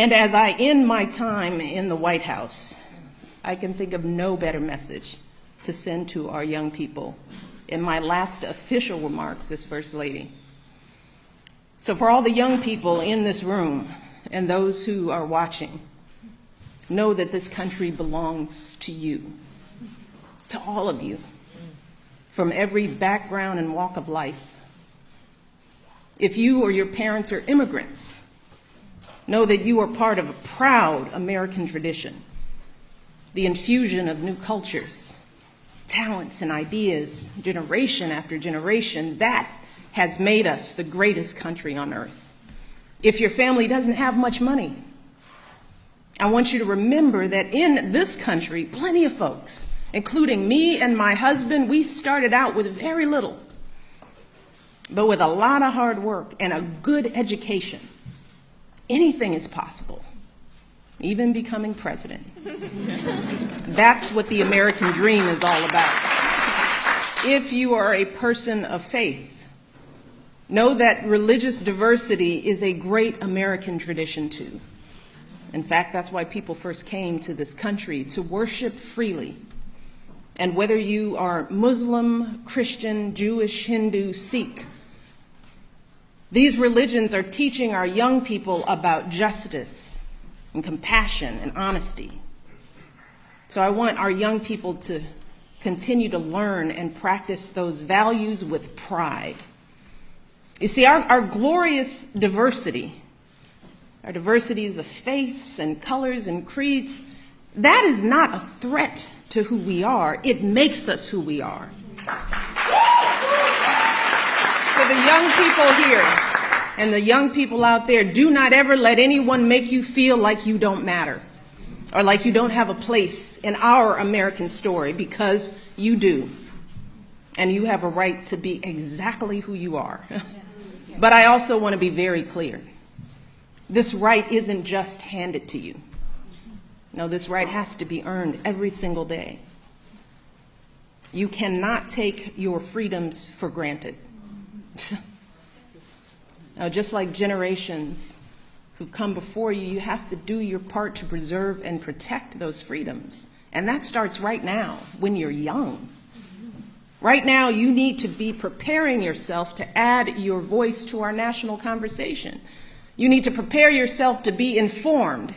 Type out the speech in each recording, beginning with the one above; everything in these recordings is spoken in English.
And as I end my time in the White House, I can think of no better message to send to our young people in my last official remarks as First Lady. So for all the young people in this room and those who are watching, know that this country belongs to you, to all of you, from every background and walk of life. If you or your parents are immigrants, know that you are part of a proud American tradition, the infusion of new cultures, talents, and ideas, generation after generation, that has made us the greatest country on earth. If your family doesn't have much money, I want you to remember that in this country, plenty of folks, including me and my husband, we started out with very little, but with a lot of hard work and a good education, anything is possible, even becoming president. That's what the American dream is all about. If you are a person of faith, know that religious diversity is a great American tradition too. In fact, that's why people first came to this country, to worship freely. And whether you are Muslim, Christian, Jewish, Hindu, Sikh, these religions are teaching our young people about justice and compassion and honesty. So I want our young people to continue to learn and practice those values with pride. You see, our glorious diversity, our diversities of faiths and colors and creeds, that is not a threat to who we are. It makes us who we are. So the young people here and the young people out there, do not ever let anyone make you feel like you don't matter or like you don't have a place in our American story, because you do. And you have a right to be exactly who you are. But I also want to be very clear. This right isn't just handed to you. No, this right has to be earned every single day. You cannot take your freedoms for granted. Now, just like generations who've come before you, you have to do your part to preserve and protect those freedoms. And that starts right now, when you're young. Right now, you need to be preparing yourself to add your voice to our national conversation. You need to prepare yourself to be informed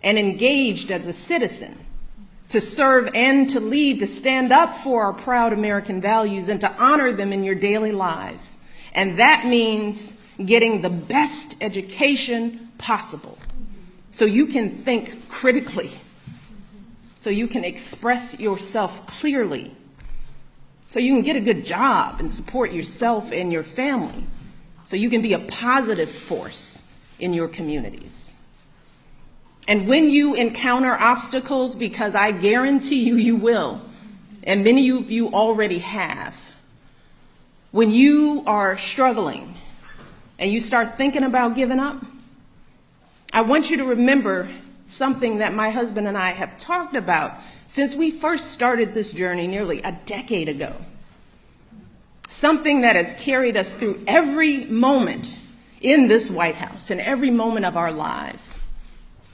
and engaged as a citizen, to serve and to lead, to stand up for our proud American values and to honor them in your daily lives. And that means getting the best education possible so you can think critically, so you can express yourself clearly, so you can get a good job and support yourself and your family, so you can be a positive force in your communities. And when you encounter obstacles, because I guarantee you, you will, and many of you already have, when you are struggling and you start thinking about giving up, I want you to remember something that my husband and I have talked about since we first started this journey nearly a decade ago. Something that has carried us through every moment in this White House and every moment of our lives.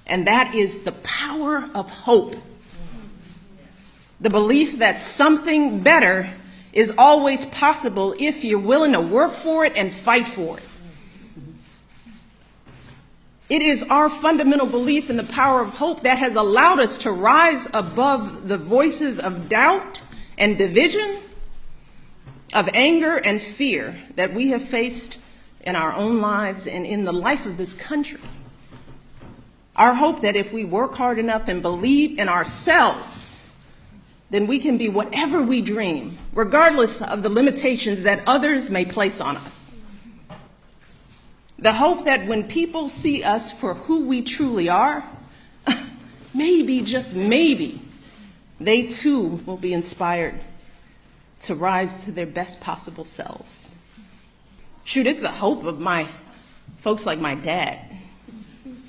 And that is the power of hope. The belief that something better is always possible if you're willing to work for it and fight for it. It is our fundamental belief in the power of hope that has allowed us to rise above the voices of doubt and division, of anger and fear that we have faced in our own lives and in the life of this country. Our hope that if we work hard enough and believe in ourselves, then we can be whatever we dream, regardless of the limitations that others may place on us. The hope that when people see us for who we truly are, maybe, just maybe, they too will be inspired to rise to their best possible selves. Shoot, it's the hope of my folks like my dad.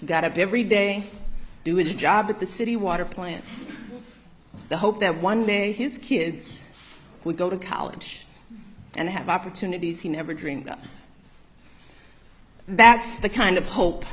Got up every day, do his job at the city water plant. The hope that one day his kids would go to college and have opportunities he never dreamed of. That's the kind of hope